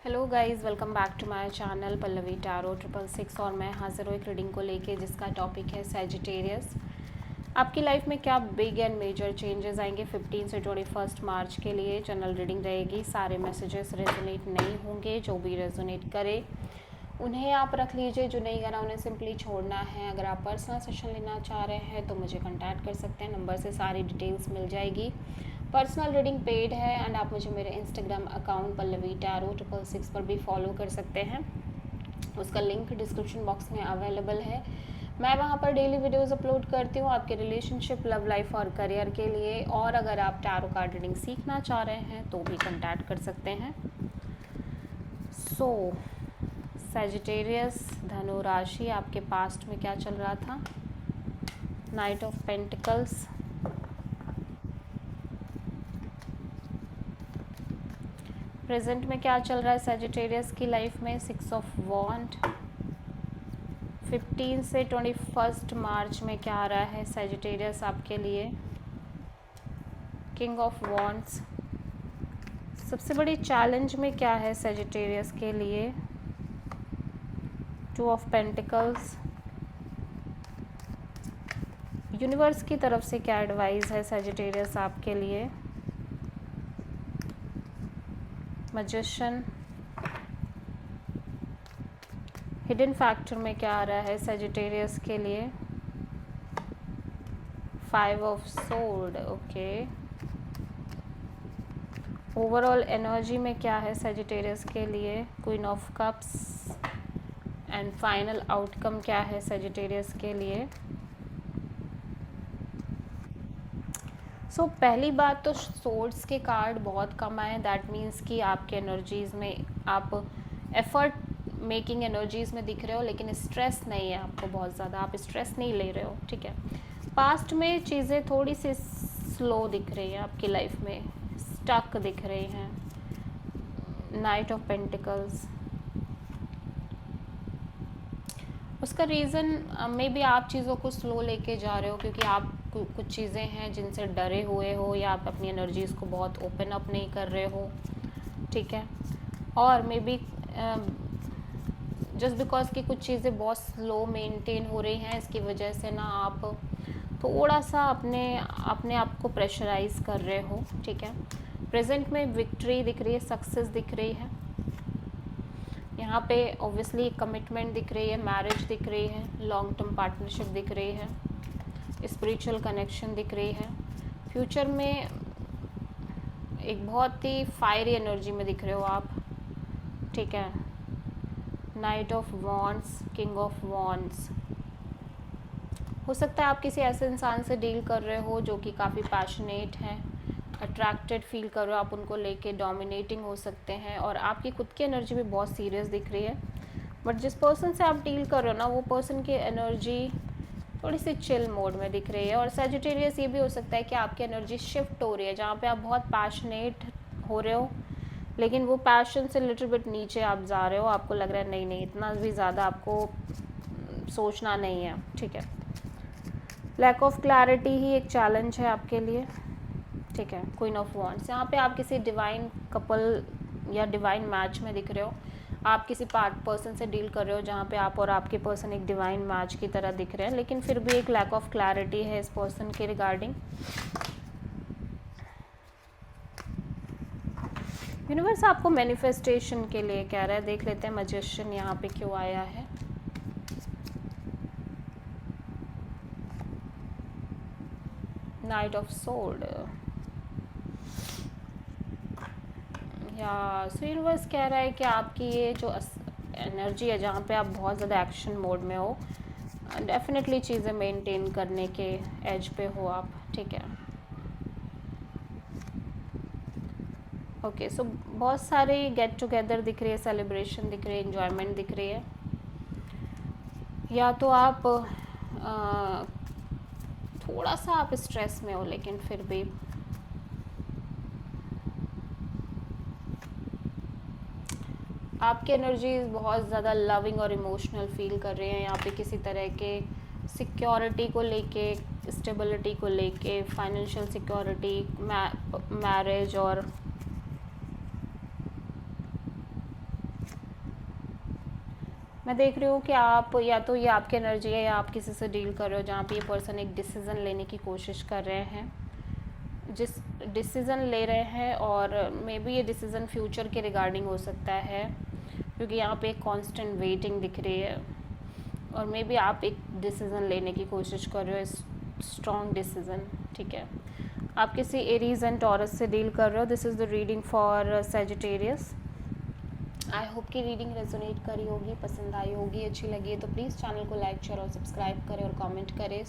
Hello guys, welcome back to my channel Pallavi tarot 666 और मैं हाजिर हूँ एक रीडिंग को लेके जिसका टॉपिक है सैजिटेरियस। आपकी लाइफ में क्या बिग एंड मेजर चेंजेस आएंगे 15 से 21 मार्च के लिए। जनरल रीडिंग रहेगी, सारे मैसेजेस रेजोनेट नहीं होंगे। जो भी रेजोनेट करे उन्हें आप रख लीजिए, जो नहीं करा उन्हें सिंपली छोड़ना है। अगर आप पर्सनल सेशन लेना चाह रहे हैं तो मुझे कॉन्टैक्ट कर सकते हैं, नंबर से सारी डिटेल्स मिल जाएगी। पर्सनल रीडिंग पेड है एंड आप मुझे मेरे इंस्टाग्राम अकाउंट पल्लवी टैरो 666 पर भी फॉलो कर सकते हैं। उसका लिंक डिस्क्रिप्शन बॉक्स में अवेलेबल है। मैं वहाँ पर डेली वीडियोस अपलोड करती हूँ आपके रिलेशनशिप, लव लाइफ और करियर के लिए। और अगर आप टैरो कार्ड रीडिंग सीखना चाह रहे हैं तो भी कॉन्टैक्ट कर सकते हैं। सैजिटेरियस धनु राशि, आपके पास्ट में क्या चल रहा था? नाइट ऑफ पेंटिकल्स, प्रेजेंट में क्या चल रहा है सैजिटेरियस की लाइफ में? 6 ऑफ वॉन्ड। 15 से 21 मार्च में क्या आ रहा है सैजिटेरियस आपके लिए? King of wands. सबसे बड़ी चैलेंज में क्या है सैजिटेरियस के लिए? 2 ऑफ पेंटिकल्स। यूनिवर्स की तरफ से क्या एडवाइस है सैजिटेरियस आपके लिए? मैजिशियन। हिडन फैक्टर में क्या आ रहा है सैजिटेरियस के लिए? 5 of sword. Okay, overall energy में क्या है सैजिटेरियस के लिए? Queen of cups. And final outcome क्या है सैजिटेरियस के लिए? पहली बात तो सोर्ड्स के कार्ड बहुत कम आए। दैट मीन्स कि आपके एनर्जीज़ में आप एफर्ट मेकिंग एनर्जीज़ में दिख रहे हो, लेकिन स्ट्रेस नहीं है आपको बहुत ज़्यादा, आप स्ट्रेस नहीं ले रहे हो। ठीक है, पास्ट में चीज़ें थोड़ी सी स्लो दिख रही हैं आपकी लाइफ में, स्टक दिख रही हैं। नाइट ऑफ पेंटिकल्स, उसका रीज़न मे बी आप चीज़ों को स्लो लेके जा रहे हो क्योंकि आप कुछ चीज़ें हैं जिनसे डरे हुए हो, या आप अपनी एनर्जीज़ को बहुत ओपन अप नहीं कर रहे हो। ठीक है, और मे बी जस्ट बिकॉज कि कुछ चीज़ें बहुत स्लो मेंटेन हो रही हैं, इसकी वजह से ना आप थोड़ा सा अपने आप को प्रेशराइज कर रहे हो। ठीक है, प्रेजेंट में विक्ट्री दिख रही है, सक्सेस दिख रही है यहाँ पे। ऑब्वियसली कमिटमेंट दिख रही है, मैरिज दिख रही है, लॉन्ग टर्म पार्टनरशिप दिख रही है, स्पिरिचुअल कनेक्शन दिख रही है। फ्यूचर में एक बहुत ही फायरी एनर्जी में दिख रहे हो आप। ठीक है, night of wands, king of wands. हो सकता है आप किसी ऐसे इंसान से डील कर रहे हो जो कि काफ़ी पैशनेट हैं, अट्रैक्टेड फील कर रहे हो आप उनको लेके, डोमिनेटिंग हो सकते हैं, और आपकी खुद की एनर्जी भी बहुत सीरियस दिख रही है। बट जिस पर्सन से आप डील कर रहे हो ना, वो पर्सन की एनर्जी थोड़ी सी चिल मोड में दिख रही है। और सैजिटेरियस ये भी हो सकता है कि आपकी एनर्जी शिफ्ट हो रही है, जहाँ पे आप बहुत पैशनेट हो रहे हो लेकिन वो पैशन से लिटिल बिट नीचे आप जा रहे हो। आपको लग रहा है नहीं इतना भी ज़्यादा आपको सोचना नहीं है। ठीक है, लैक ऑफ क्लैरिटी ही एक चैलेंज है आपके लिए। ठीक है, क्वीन ऑफ वॉन्ड्स, यहाँ पे आप किसी डिवाइन कपल या डिवाइन मैच में दिख रहे हो। आप किसी पर्सन से डील कर रहे हो जहाँ पे आप और आपके पर्सन एक डिवाइन मैच की तरह दिख रहे हैं, लेकिन फिर भी एक लैक ऑफ क्लैरिटी है इस पर्सन के रिगार्डिंग। यूनिवर्स आपको मैनिफेस्टेशन के लिए कह रहा है। देख लेते हैं मैजिशियन यहाँ पे क्यों आया है। नाइट ऑफ सोर्ड, या सो यूनिवर्स कह रहा है कि आपकी ये जो एनर्जी है जहाँ पे आप बहुत ज़्यादा एक्शन मोड में हो, डेफिनेटली चीज़ें मेंटेन करने के एज पे हो आप। ठीक है, ओके, सो बहुत सारे गेट टुगेदर दिख रही है, सेलिब्रेशन दिख रही है, एंजॉयमेंट दिख रही है। या तो आप थोड़ा सा आप स्ट्रेस में हो, लेकिन फिर भी आपकी एनर्जी बहुत ज़्यादा लविंग और इमोशनल फील कर रहे हैं यहाँ पे, किसी तरह के सिक्योरिटी को लेके, स्टेबिलिटी को लेके, फाइनेंशियल सिक्योरिटी, मैरिज और मैं देख रही हूँ कि आप या तो ये आपकी एनर्जी है या आप किसी से डील कर रहे हो जहाँ पे ये पर्सन एक डिसीज़न लेने की कोशिश कर रहे हैं, जिस डिसीज़न ले रहे हैं, और मे बी ये डिसीज़न फ्यूचर के रिगार्डिंग हो सकता है, क्योंकि यहाँ पे एक कांस्टेंट वेटिंग दिख रही है, और मे बी आप एक डिसीज़न लेने की कोशिश कर रहे हो, स्ट्रॉन्ग डिसीज़न, ठीक है। आप किसी एरीज एंड टॉरस से डील कर रहे हो। This is the reading for Sagittarius. I hope कि रीडिंग रेजोनेट करी होगी, पसंद आई होगी, अच्छी लगी है तो प्लीज़ चैनल को लाइक शेयर और सब्सक्राइब करें और कमेंट करें।